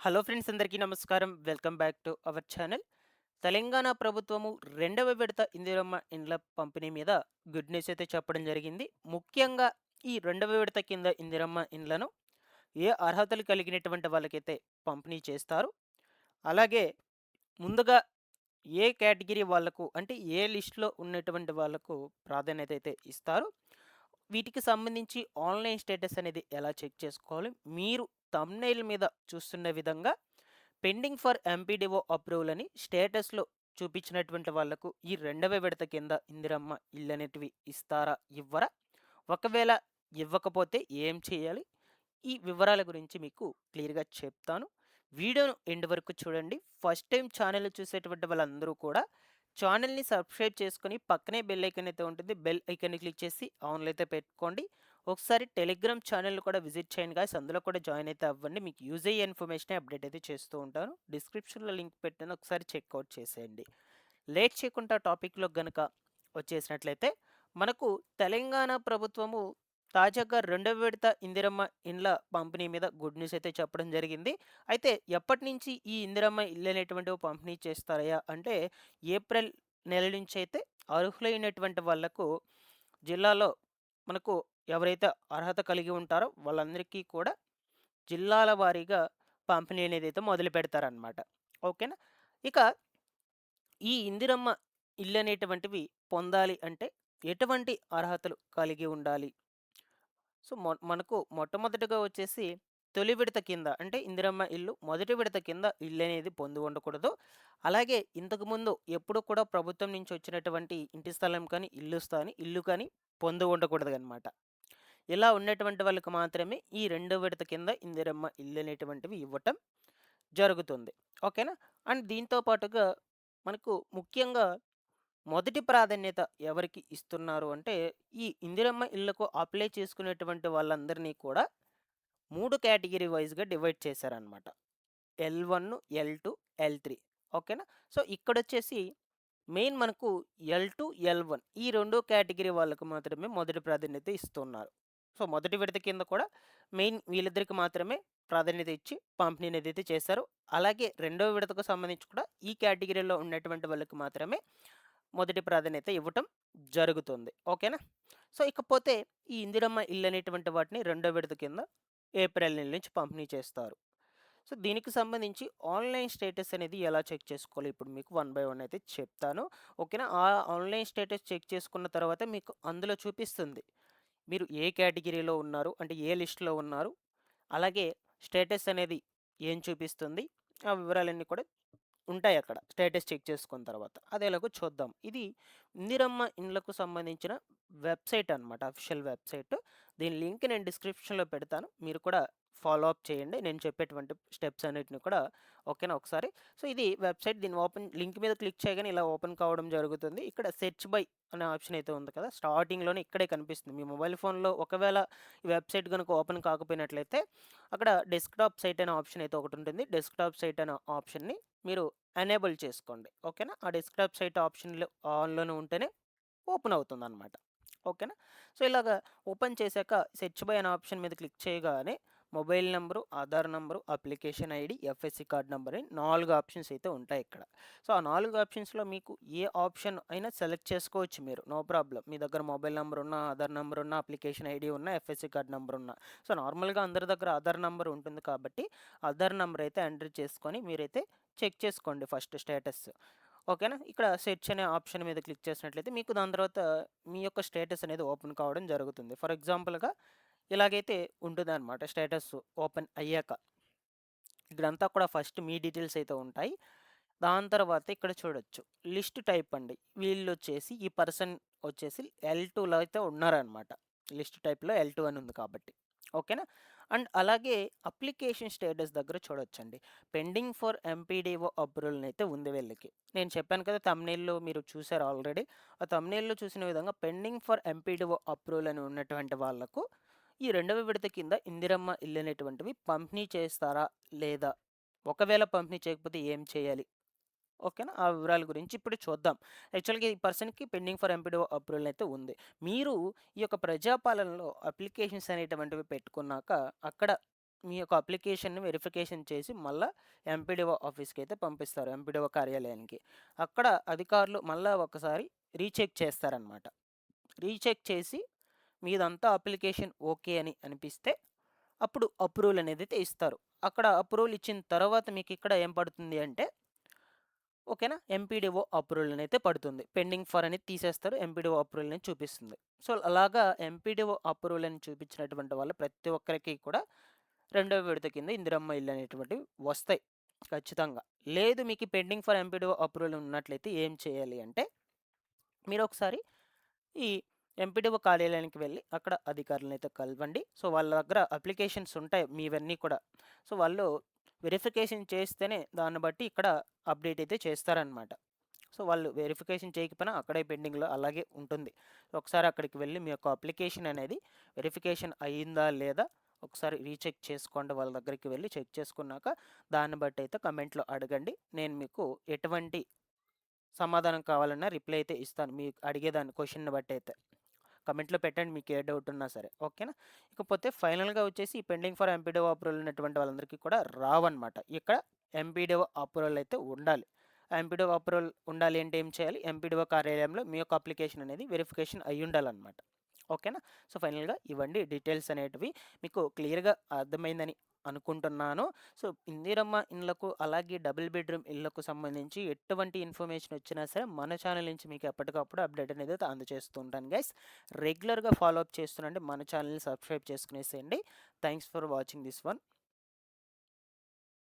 Hello friends, అందరికీ నమస్కారం. Welcome back to our channel. Telangana ప్రభుత్వము రెండవ విడత ఇందిరమ్మ ఇండ్ల పంపిణీ మీద గుడ్ న్యూస్ అయితే చెప్పడం జరిగింది. ముఖ్యంగా ఈ రెండవ విడత కింద ఇందిరమ్మ ఇండ్లను ఏ అర్హతలు కలిగినటువంటి వాళ్ళకైతే పంపిణీ చేస్తారు, అలాగే ముందుగా ఏ కేటగిరీ వాళ్ళకు అంటే ఏ లిస్టులో ఉన్నటువంటి వాళ్ళకు ప్రాధాన్యత అయితే ఇస్తారు, వీటికి సంబంధించి ఆన్లైన్ స్టేటస్ అనేది ఎలా చెక్ చేసుకోవాలి, మీరు థంబ్‌నెయిల్ మీద చూస్తున్న విధంగా పెండింగ్ ఫర్ ఎంపీడీఓ అప్రూవల్ అని స్టేటస్‌లో చూపించినటువంటి వాళ్ళకు ఈ రెండవ విడత కింద ఇందిరమ్మ ఇళ్ళనేటివి ఇస్తారా? ఇవ్వరా? ఒకవేళ ఇవ్వకపోతే ఏం చేయాలి? ఈ వివరాల గురించి మీకు క్లియర్‌గా చెప్తాను. వీడియోను ఎండ్ వరకు చూడండి. ఫస్ట్ టైం ఛానెల్ చూసేటువంటి వాళ్ళందరూ కూడా ఛానెల్‌ని సబ్స్క్రైబ్ చేసుకొని పక్కనే బెల్ ఐకాన్ అయితే ఉంటుంది. బెల్ ఐకాన్‌ని క్లిక్ చేసి ఆన్‌లో అయితే పెట్టుకోండి. ఒకసారి టెలిగ్రామ్ ఛానెల్ కూడా విజిట్ చేయండి గాయ్స్. అందులో కూడా జాయిన్ అయితే అవ్వండి. మీకు యూజ్ అయ్యే ఇన్ఫర్మేషనే అప్డేట్ అయితే చేస్తూ ఉంటాను. డిస్క్రిప్షన్‌లో లింక్ పెట్టాను. ఒకసారి చెక్‌ఔట్ చేసేయండి. లేట్ చేయకుండా టాపిక్‌లోకి గనక వచ్చేసినట్లయితే, మనకు తెలంగాణ ప్రభుత్వము తాజాగా రెండవ విడత ఇందిరమ్మ ఇండ్ల పంపిణీ మీద గుడ్ న్యూస్ అయితే చెప్పడం జరిగింది. అయితే ఎప్పటినుంచి ఈ ఇందిరమ్మ ఇల్లు అనేటువంటివి పంపిణీ చేస్తారయ్యా అంటే, ఏప్రిల్ నెల నుంచి అయితే అర్హులైనటువంటి వాళ్లకు జిల్లాలో మనకు ఎవరైతే అర్హత కలిగి ఉంటారో వాళ్ళందరికీ కూడా జిల్లాల వారీగా పంపిణీ అనేది అయితే మొదలు పెడతారనమాట. ఓకేనా? ఇక ఈ ఇందిరమ్మ ఇల్లు అనేటువంటివి పొందాలి అంటే ఎటువంటి అర్హతలు కలిగి ఉండాలి? సో, మనకు మొట్టమొదటిగా వచ్చేసి తొలి విడత కింద అంటే ఇందిరమ్మ ఇల్లు మొదటి విడత కింద ఇల్లనేది పొంది ఉండకూడదు. అలాగే ఇంతకుముందు ఎప్పుడు కూడా ప్రభుత్వం నుంచి వచ్చినటువంటి ఇంటి స్థలం కానీ, ఇల్లు కానీ పొంది ఉండకూడదనమాట. ఇలా ఉన్నటువంటి వాళ్ళకి మాత్రమే ఈ రెండో విడత కింద ఇందిరమ్మ ఇల్లు అనేటువంటివి ఇవ్వటం జరుగుతుంది. ఓకేనా? అండ్ దీంతో పాటుగా మనకు ముఖ్యంగా మొదటి ప్రాధాన్యత ఎవరికి ఇస్తున్నారు అంటే, ఈ ఇందిరమ్మ ఇళ్ళకు అప్లై చేసుకునేటువంటి వాళ్ళందరినీ కూడా 3 కేటగిరీ వైస్‌గా డివైడ్ చేశారనమాట. L1, L2, L3 ఓకేనా? సో, ఇక్కడొచ్చేసి మెయిన్ మనకు L2, L1 ఈ 2 కేటగిరీ వాళ్ళకు మాత్రమే మొదటి ప్రాధాన్యత ఇస్తున్నారు. సో, మొదటి విడత కింద కూడా మెయిన్ వీళ్ళిద్దరికి మాత్రమే ప్రాధాన్యత ఇచ్చి పంపిణీనైతే చేశారు. అలాగే రెండవ విడతకు సంబంధించి కూడా ఈ కేటగిరీలో ఉన్నటువంటి వాళ్ళకి మాత్రమే మొదటి ప్రాధాన్యత ఇవ్వటం జరుగుతుంది. ఓకేనా? సో, ఇకపోతే ఈ ఇందిరమ్మ ఇల్లు అనేటువంటి వాటిని రెండో విడత కింద ఏప్రిల్ నెల నుంచి పంపిణీ చేస్తారు. సో, దీనికి సంబంధించి ఆన్‌లైన్ స్టేటస్ అనేది ఎలా చెక్ చేసుకోవాలో ఇప్పుడు మీకు వన్ బై వన్ అయితే చెప్తాను. ఓకేనా? ఆ ఆన్‌లైన్ స్టేటస్ చెక్ చేసుకున్న తర్వాత మీకు అందులో చూపిస్తుంది. మీరు ఏ కేటగిరీలో ఉన్నారు? అంటే ఏ లిస్ట్‌లో ఉన్నారు? అలాగే స్టేటస్ అనేది ఏం చూపిస్తుంది? ఆ వివరాలన్నీ కూడా ఉంటాయక్కడ స్టేటస్ చెక్ చేసుకున్న తర్వాత. అదెలాగో చూద్దాం. ఇది ఇందిరమ్మ ఇండ్లకు సంబంధించిన వెబ్‌సైట్ అనమాట. Official website. దీని లింక్ నేను డిస్క్రిప్షన్‌లో పెడతాను. మీరు కూడా ఫాలో అప్ చేయండి. నేను చెప్పేటువంటి స్టెప్స్ అన్నిటిని కూడా. ఓకేనా ఒకసారి. సో, ఇది వెబ్‌సైట్ దీన్ని లింక్ మీద క్లిక్ చేయగానే ఇలా ఓపెన్ కావడం జరుగుతుంది. ఇక్కడ సెర్చ్ బై అనే ఆప్షన్ అయితే ఉంది కదా! స్టార్టింగ్‌లోనే ఇక్కడే కనిపిస్తుంది. మీ మొబైల్ ఫోన్‌లో ఒకవేళ ఈ వెబ్‌సైట్ గనుక ఓపెన్ కాకపోయినట్లయితే అక్కడ డెస్క్‌టాప్ సైట్ అనే ఆప్షన్ అయితే ఒకటుంటుంది. డెస్క్‌టాప్ సైట్ అనే ఆప్షన్‌ని మీరు ఎనేబుల్ చేసుకోండి. ఓకేనా? ఆ డెస్క్‌టాప్ సైట్ ఆప్షన్‌లో ఆన్‌లోనే ఉంటేనే ఓపెన్ అవుతుందనమాట. ఓకేనా? సో, ఇలాగా ఓపెన్ చేశాక సెర్చ్ బై అనే ఆప్షన్ మీద క్లిక్ చేయగానే mobile number, Aadhaar number, application ID, FSC card number అని 4 ఆప్షన్స్ అయితే ఉంటాయిక్కడ. సో, ఆ 4 ఆప్షన్స్‌లో మీకు ఏ ఆప్షన్ అయినా సెలెక్ట్ చేసుకోవచ్చు మీరు. No problem. మీ దగ్గర మొబైల్ నంబర్ ఉన్నా, ఆధార్ నంబర్ ఉన్నా, అప్లికేషన్ ఐడీ ఉన్నా, ఎఫ్ఎస్‌సి కార్డ్ నంబర్ ఉన్నా. సో, నార్మల్‌గా అందరి దగ్గర ఆధార్ నంబర్ ఉంటుంది కాబట్టి ఆధార్ నంబర్ అయితే ఎంటర్ చేసుకొని మీరైతే చెక్ చేసుకోండి ఫస్ట్ స్టేటస్. ఓకేనా? ఇక్కడ సెర్చ్ అనే ఆప్షన్ మీద క్లిక్ చేసినట్లయితే మీకు దాని తర్వాత మీ యొక్క స్టేటస్ అనేది ఓపెన్ కావడం జరుగుతుంది. ఫర్ ఎగ్జాంపుల్‌గా ఇలాగైతే ఉంటుందనమాట స్టేటస్ ఓపెన్ అయ్యాక. ఇక్కడంతా కూడా ఫస్ట్ మీ డీటెయిల్స్ అయితే ఉంటాయి. దాని తర్వాత ఇక్కడ చూడొచ్చు. లిస్ట్ టైప్ అండి. వీళ్ళొచ్చేసి ఈ పర్సన్ వచ్చేసి L2లో అయితే ఉన్నారనమాట. లిస్ట్ టైప్‌లో L2 అని ఉంది కాబట్టి. ఓకేనా? అండ్ అలాగే అప్లికేషన్ స్టేటస్ దగ్గర చూడొచ్చండి. పెండింగ్ ఫర్ ఎంపీడీఓ అప్రూవల్ అయితే ఉంది వీళ్ళకి. నేను చెప్పాను కదా! థంబ్‌నెయిల్‌లో మీరు చూసారు ఆల్రెడీ. ఆ థంబ్‌నెయిల్‌లో చూసిన విధంగా పెండింగ్ ఫర్ ఎంపీడీఓ అప్రూవల్ అని ఉన్నటువంటి వాళ్ళకు ఈ రెండవ విడత కింద ఇందిరమ్మ ఇల్లు అనేటువంటివి పంపిణీ చేస్తారా? లేదా? ఒకవేళ పంపిణీ చేయకపోతే ఏం చేయాలి? ఓకేనా? ఆ వివరాల గురించి ఇప్పుడు చూద్దాం. యాక్చువల్‌గా ఈ పర్సన్‌కి పెండింగ్ ఫర్ ఎంపీడీఓ అప్రూవల్ అయితే ఉంది. మీరు ఈ యొక్క ప్రజాపాలనలో అప్లికేషన్స్ అనేటువంటివి పెట్టుకున్నాక అక్కడ మీ యొక్క అప్లికేషన్‌ని వెరిఫికేషన్ చేసి మళ్ళా ఎంపీడీఓ ఆఫీస్‌కైతే పంపిస్తారు. ఎంపీడీఓ కార్యాలయానికి. అక్కడ అధికారులు మళ్ళా ఒకసారి రీచెక్ చేస్తారనమాట. రీచెక్ చేసి మీదంతా అప్లికేషన్ ఓకే అని అనిపిస్తే అప్పుడు అప్రూవల్ అనేదైతే ఇస్తారు. అక్కడ అప్రూవల్ ఇచ్చిన తర్వాత మీకిక్కడ ఏం పడుతుంది అంటే ఓకేనా? ఎంపీడీఓ అప్రూవల్ అనైతే పడుతుంది. పెండింగ్ ఫర్ అనేది తీసేస్తారు. ఎంపీడీఓ అప్రూవల్ అని చూపిస్తుంది. సో, అలాగా ఎంపీడీఓ అప్రూవల్ అని చూపించినటువంటి వాళ్ళు ప్రతి ఒక్కరికి కూడా రెండో విడత కింద ఇందిరమ్మ ఇల్లు అనేటువంటివి వస్తాయి ఖచ్చితంగా. లేదు మీకు పెండింగ్ ఫర్ ఎంపీడీఓ అప్రూవల్ ఉన్నట్లయితే ఏం చేయాలి అంటే మీరొకసారి ఈ ఎంపీడీఓ కార్యాలయానికి వెళ్ళి అక్కడ అధికారులనైతే కలవండి. సో, వాళ్ళ దగ్గర అప్లికేషన్స్ ఉంటాయి మీవన్నీ కూడా. సో, వాళ్ళు వెరిఫికేషన్ చేస్తేనే దాన్ని బట్టి ఇక్కడ అప్డేట్ అయితే చేస్తారనమాట. సో, వాళ్ళు వెరిఫికేషన్ చేయకపోయినా అక్కడే పెండింగ్‌లో అలాగే ఉంటుంది. ఒకసారి అక్కడికి వెళ్ళి మీ యొక్క అప్లికేషన్ అనేది వెరిఫికేషన్ అయిందా లేదా ఒకసారి రీచెక్ చేసుకోండి. వాళ్ళ దగ్గరికి వెళ్ళి చెక్ చేసుకున్నాక దాన్ని బట్టి అయితే కమెంట్‌లో అడగండి. నేను మీకు ఎటువంటి సమాధానం కావాలన్నా రిప్లై అయితే ఇస్తాను. మీకు అడిగేదాన్ని క్వెషన్‌ని బట్టి అయితే. కమెంట్‌లో పెట్టండి మీకు ఏ డౌట్ ఉన్నా సరే. ఓకేనా? ఇకపోతే ఫైనల్‌గా వచ్చేసి ఈ పెండింగ్ ఫర్ ఎంపీడీఓ అప్రూవల్ ఉన్నటువంటి వాళ్ళందరికీ కూడా రావన్నమాట. ఇక్కడ ఎంపీడీఓ అప్రూవల్ అయితే ఉండాలి. ఆ ఎంపీడీఓ అప్రూవల్ ఉండాలి అంటే ఏం చేయాలి? ఎంపీడీఓ కార్యాలయంలో మీ యొక్క అప్లికేషన్ అనేది వెరిఫికేషన్ అయ్యుండాలన్నమాట. ఓకేనా? సో, ఫైనల్‌గా ఇవ్వండి డీటెయిల్స్ అనేటివి మీకు క్లియర్‌గా అర్థమైందని అనుకుంటున్నాను. సో, ఇందిరమ్మ ఇండ్లకు అలాగే డబుల్ బెడ్‌రూమ్ ఇళ్ళకు సంబంధించి ఎటువంటి ఇన్ఫర్మేషన్ వచ్చినా సరే మన ఛానల్ నుంచి మీకు ఎప్పటికప్పుడు అప్డేట్ అనేది అయితే అందజేస్తూ ఉంటాను గైస్. రెగ్యులర్‌గా ఫాలో అప్ చేస్తుండండి. మన ఛానల్‌ని సబ్స్క్రైబ్ చేసుకునేసేయండి. Thanks for watching this one.